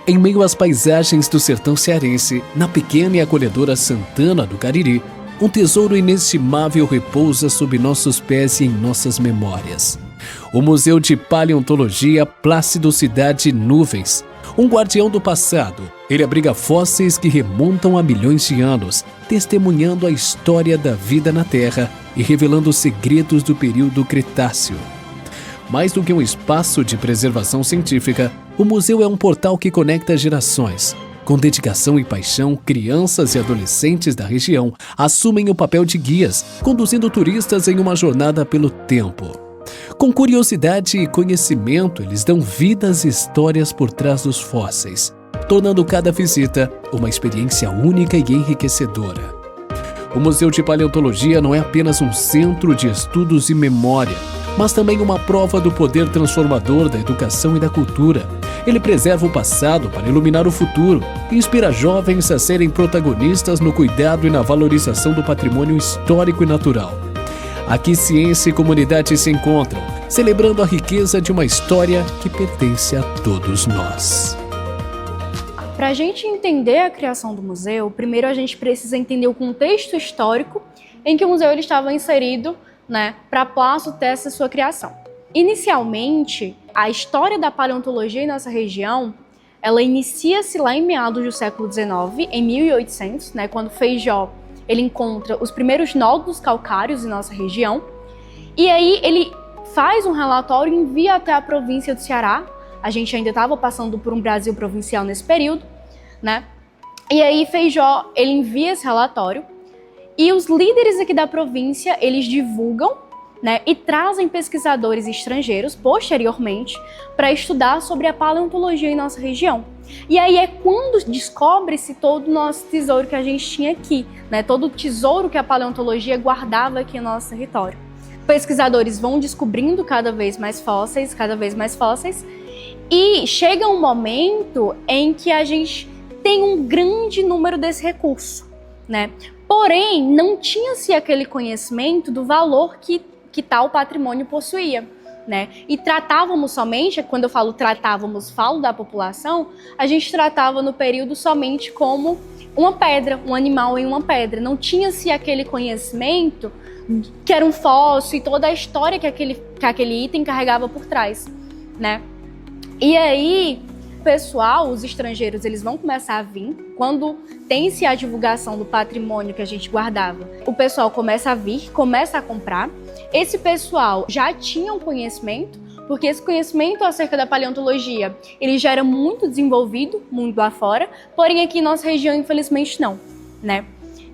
Em meio às paisagens do sertão cearense, na pequena e acolhedora Santana do Cariri, um tesouro inestimável repousa sob nossos pés e em nossas memórias. O Museu de Paleontologia Plácido Cidade Nuvens, um guardião do passado. Ele abriga fósseis que remontam a milhões de anos, testemunhando a história da vida na Terra e revelando os segredos do período Cretáceo. Mais do que um espaço de preservação científica, o museu é um portal que conecta gerações. Com dedicação e paixão, crianças e adolescentes da região assumem o papel de guias, conduzindo turistas em uma jornada pelo tempo. Com curiosidade e conhecimento, eles dão vida às histórias por trás dos fósseis, tornando cada visita uma experiência única e enriquecedora. O Museu de Paleontologia não é apenas um centro de estudos e memória, mas também uma prova do poder transformador da educação e da cultura. Ele preserva o passado para iluminar o futuro e inspira jovens a serem protagonistas no cuidado e na valorização do patrimônio histórico e natural. Aqui ciência e comunidade se encontram, celebrando a riqueza de uma história que pertence a todos nós. Para a gente entender a criação do museu, primeiro a gente precisa entender o contexto histórico em que o museu ele estava inserido, para Plácido ter essa sua criação. Inicialmente, a história da paleontologia em nossa região, ela inicia-se lá em meados do século XIX, em 1800, quando Feijó ele encontra os primeiros nódulos calcários em nossa região, e aí ele faz um relatório e envia até a província do Ceará. A gente ainda estava passando por um Brasil provincial nesse período, E aí Feijó ele envia esse relatório, e os líderes aqui da província, eles divulgam, e trazem pesquisadores estrangeiros, posteriormente, para estudar sobre a paleontologia em nossa região. E aí é quando descobre-se todo o nosso tesouro que a gente tinha aqui, todo o tesouro que a paleontologia guardava aqui no nosso território. Pesquisadores vão descobrindo cada vez mais fósseis, e chega um momento em que a gente tem um grande número desse recurso, Porém, não tinha-se aquele conhecimento do valor que tal patrimônio possuía, E tratávamos somente, quando eu falo tratávamos, falo da população, a gente tratava no período somente como uma pedra, um animal em uma pedra. Não tinha-se aquele conhecimento que era um fóssil e toda a história que aquele item carregava por trás, E aí, pessoal, os estrangeiros, eles vão começar a vir. Quando tem-se a divulgação do patrimônio que a gente guardava, o pessoal começa a vir, começa a comprar. Esse pessoal já tinha um conhecimento, porque esse conhecimento acerca da paleontologia, ele já era muito desenvolvido, mundo afora, porém aqui em nossa região, infelizmente, não,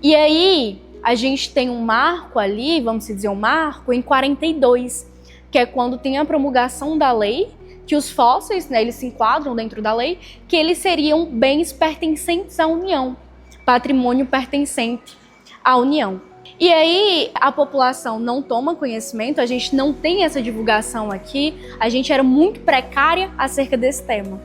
E aí, a gente tem um marco ali, vamos dizer um marco, em 42, que é quando tem a promulgação da lei, que os fósseis, eles se enquadram dentro da lei, que eles seriam bens pertencentes à União, patrimônio pertencente à União. E aí a população não toma conhecimento, a gente não tem essa divulgação aqui, a gente era muito precária acerca desse tema,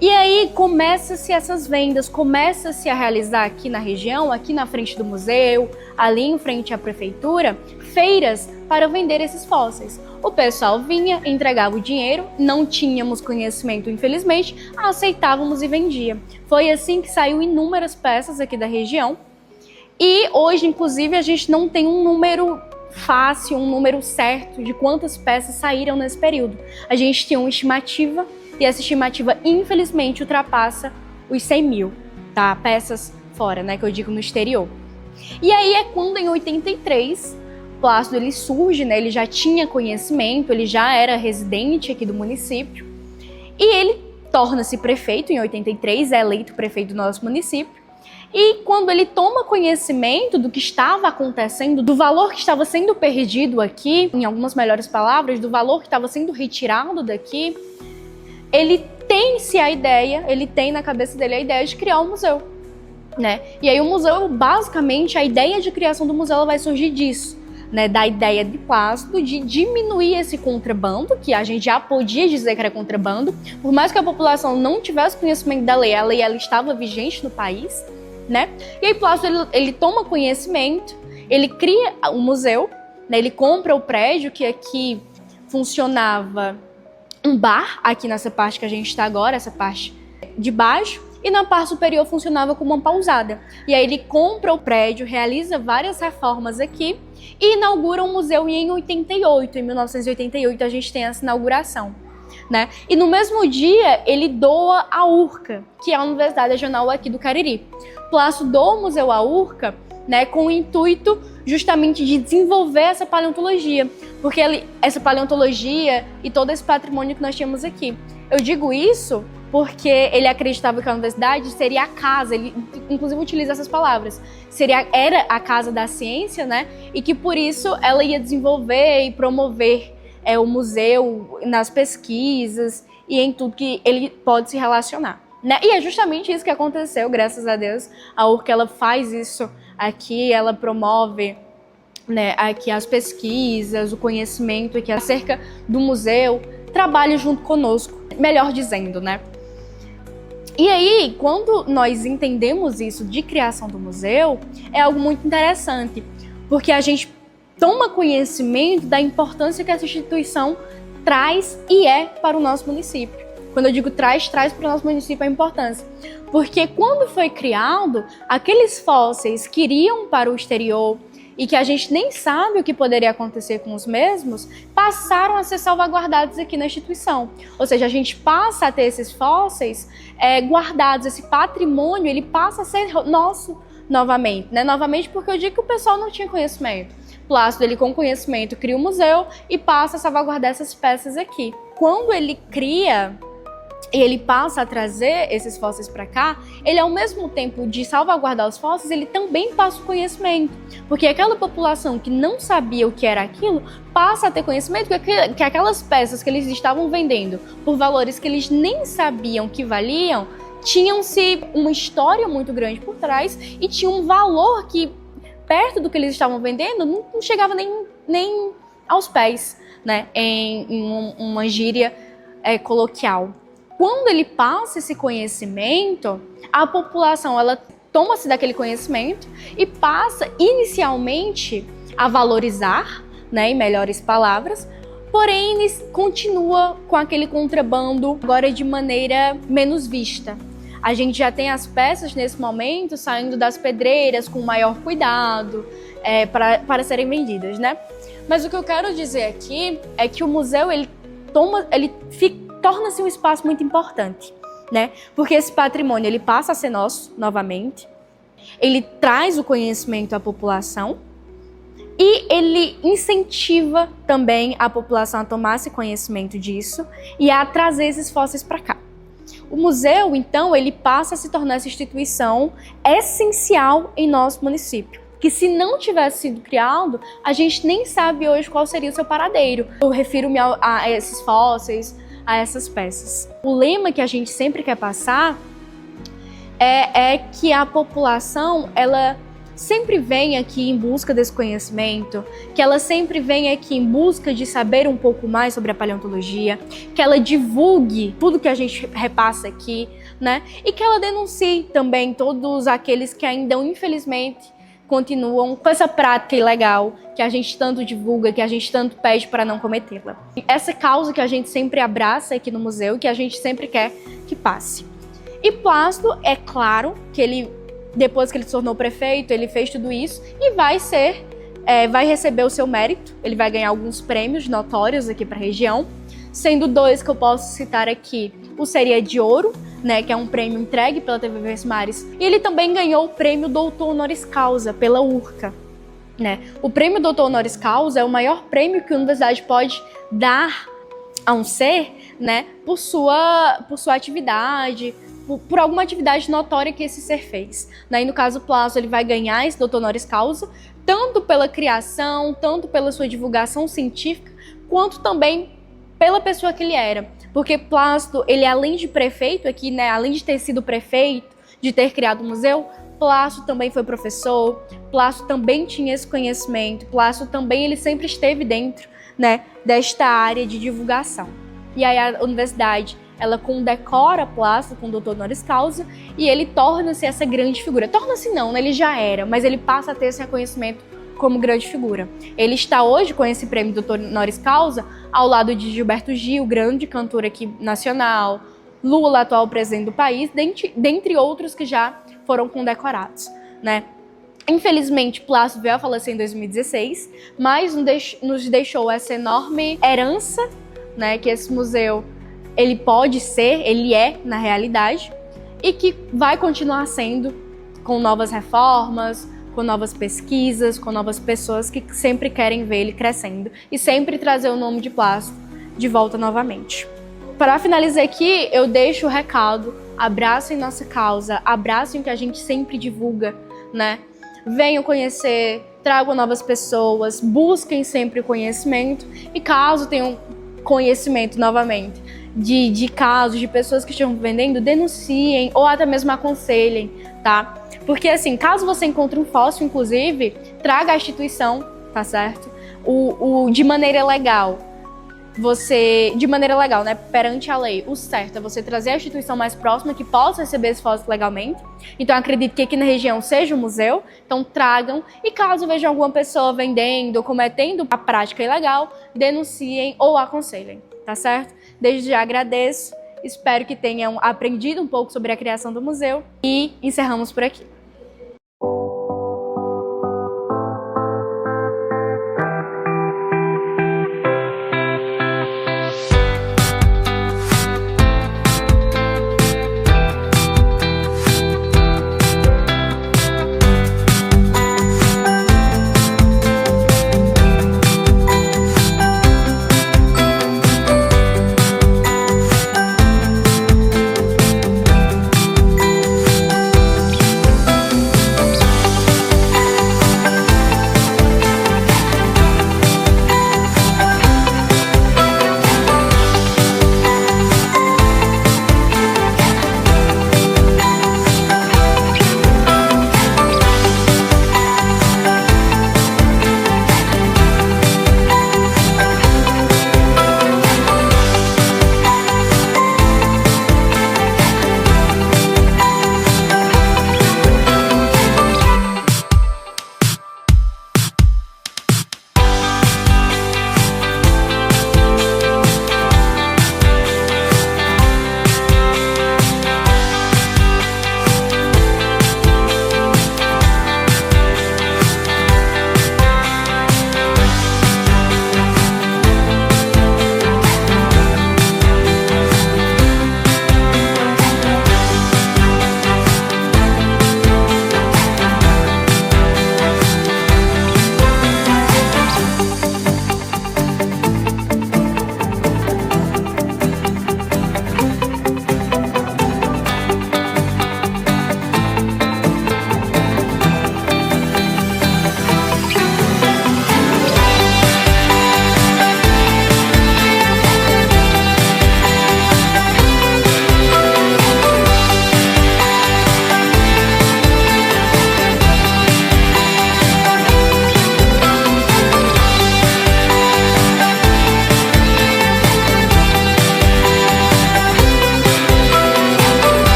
E aí começa-se essas vendas, começa-se a realizar aqui na região, aqui na frente do museu, ali em frente à prefeitura, feiras para vender esses fósseis. O pessoal vinha, entregava o dinheiro, não tínhamos conhecimento, infelizmente, aceitávamos e vendia. Foi assim que saiu inúmeras peças aqui da região. E hoje, inclusive, a gente não tem um número fácil, um número certo de quantas peças saíram nesse período. A gente tem uma estimativa, e essa estimativa, infelizmente, ultrapassa os 100 mil, peças fora, que eu digo no exterior. E aí é quando, em 83, Plácido ele surge, ele já tinha conhecimento, ele já era residente aqui do município, e ele torna-se prefeito em 83, é eleito prefeito do nosso município, e quando ele toma conhecimento do que estava acontecendo, do valor que estava sendo perdido aqui, em algumas melhores palavras, do valor que estava sendo retirado daqui, ele tem na cabeça dele a ideia de criar um museu, E aí o museu, basicamente, a ideia de criação do museu ela vai surgir disso, da ideia de Plácido de diminuir esse contrabando, que a gente já podia dizer que era contrabando, por mais que a população não tivesse conhecimento da lei, a lei ela estava vigente no país, E aí Plácido ele toma conhecimento, ele cria um museu, ele compra o prédio que aqui funcionava um bar, aqui nessa parte que a gente está agora, essa parte de baixo, e na parte superior funcionava como uma pousada. E aí ele compra o prédio, realiza várias reformas aqui e inaugura um museu em 1988 a gente tem essa inauguração, né? E no mesmo dia ele doa a URCA, que é a Universidade Regional aqui do Cariri. Plácido doa o Museu à URCA, né, com o intuito justamente de desenvolver essa paleontologia, porque essa paleontologia e todo esse patrimônio que nós temos aqui. Eu digo isso porque ele acreditava que a universidade seria a casa, ele inclusive utiliza essas palavras, era a casa da ciência, né? E que por isso ela ia desenvolver e promover o museu nas pesquisas e em tudo que ele pode se relacionar, né? E é justamente isso que aconteceu, graças a Deus. A URCA, ela faz isso aqui, ela promove, né, aqui as pesquisas, o conhecimento aqui acerca do museu, trabalha junto conosco, melhor dizendo, né? E aí, quando nós entendemos isso de criação do museu, é algo muito interessante, porque a gente toma conhecimento da importância que essa instituição traz e é para o nosso município. Quando eu digo traz para o nosso município a importância. Porque quando foi criado, aqueles fósseis que iriam para o exterior e que a gente nem sabe o que poderia acontecer com os mesmos, passaram a ser salvaguardados aqui na instituição. Ou seja, a gente passa a ter esses fósseis guardados, esse patrimônio, ele passa a ser nosso novamente, né? Novamente porque eu digo que o pessoal não tinha conhecimento. Plácido, ele com conhecimento, cria um museu e passa a salvaguardar essas peças aqui. Quando ele cria e ele passa a trazer esses fósseis para cá, ele ao mesmo tempo de salvaguardar os fósseis, ele também passa o conhecimento. Porque aquela população que não sabia o que era aquilo, passa a ter conhecimento que aquelas peças que eles estavam vendendo por valores que eles nem sabiam que valiam, tinham-se uma história muito grande por trás e tinha um valor que, perto do que eles estavam vendendo, não chegava nem aos pés, né? Em uma gíria coloquial. Quando ele passa esse conhecimento, a população ela toma-se daquele conhecimento e passa inicialmente a valorizar, né, em melhores palavras, porém continua com aquele contrabando agora de maneira menos vista. A gente já tem as peças nesse momento saindo das pedreiras com maior cuidado para serem vendidas, né? Mas o que eu quero dizer aqui é que o museu torna-se um espaço muito importante, né? Porque esse patrimônio ele passa a ser nosso novamente, ele traz o conhecimento à população e ele incentiva também a população a tomar esse conhecimento disso e a trazer esses fósseis para cá. O museu, então, ele passa a se tornar essa instituição essencial em nosso município, que se não tivesse sido criado, a gente nem sabe hoje qual seria o seu paradeiro. Eu refiro-me a esses fósseis, a essas peças. O lema que a gente sempre quer passar é que a população, ela sempre vem aqui em busca desse conhecimento, que ela sempre vem aqui em busca de saber um pouco mais sobre a paleontologia, que ela divulgue tudo que a gente repassa aqui, né? E que ela denuncie também todos aqueles que ainda, infelizmente, continuam com essa prática ilegal que a gente tanto divulga, que a gente tanto pede para não cometê-la. Essa causa que a gente sempre abraça aqui no museu e que a gente sempre quer que passe. E Plácido, é claro que ele, depois que ele se tornou prefeito, ele fez tudo isso e vai receber o seu mérito, ele vai ganhar alguns prêmios notórios aqui para a região, sendo dois que eu posso citar aqui, o Seria de Ouro, né, que é um prêmio entregue pela TV Verdes, e ele também ganhou o prêmio Doutor Honoris Causa pela URCA, né? O prêmio Doutor Honoris Causa é o maior prêmio que a universidade pode dar a um ser, né, por sua atividade, por alguma atividade notória que esse ser fez. Né? E no caso, o Plácido, ele vai ganhar esse Doutor Honoris Causa, tanto pela criação, tanto pela sua divulgação científica, quanto também pela pessoa que ele era. Porque Plácido, ele além de prefeito aqui, né, além de ter sido prefeito, de ter criado o museu, Plácido também foi professor, Plácido também tinha esse conhecimento, Plácido também ele sempre esteve dentro, né, desta área de divulgação. E aí a universidade, ela condecora Plácido com o Doutor Honoris Causa e ele torna-se essa grande figura. Torna-se não, né, ele já era, mas ele passa a ter esse reconhecimento como grande figura. Ele está hoje com esse prêmio Doutor Honoris Causa ao lado de Gilberto Gil, grande cantor aqui nacional, Lula, atual presidente do país, dentre outros que já foram condecorados, né? Infelizmente, Plácido veio a falecer em 2016, mas nos deixou essa enorme herança, né, que esse museu ele pode ser, ele é na realidade, e que vai continuar sendo com novas reformas, com novas pesquisas, com novas pessoas que sempre querem ver ele crescendo e sempre trazer o nome de Plácido de volta novamente. Para finalizar aqui, eu deixo o recado: abracem nossa causa, abracem o que a gente sempre divulga, né? Venham conhecer, tragam novas pessoas, busquem sempre o conhecimento e caso tenham conhecimento novamente de casos, de pessoas que estão vendendo, denunciem ou até mesmo aconselhem, tá? Porque assim, caso você encontre um fóssil, inclusive, traga a instituição, tá certo? De maneira legal. De maneira legal, né, perante a lei, o certo é você trazer a instituição mais próxima que possa receber esse fóssil legalmente. Então, acredito que aqui na região seja um museu, então tragam. E caso vejam alguma pessoa vendendo ou cometendo a prática ilegal, denunciem ou aconselhem, tá certo? Desde já agradeço, espero que tenham aprendido um pouco sobre a criação do museu e encerramos por aqui.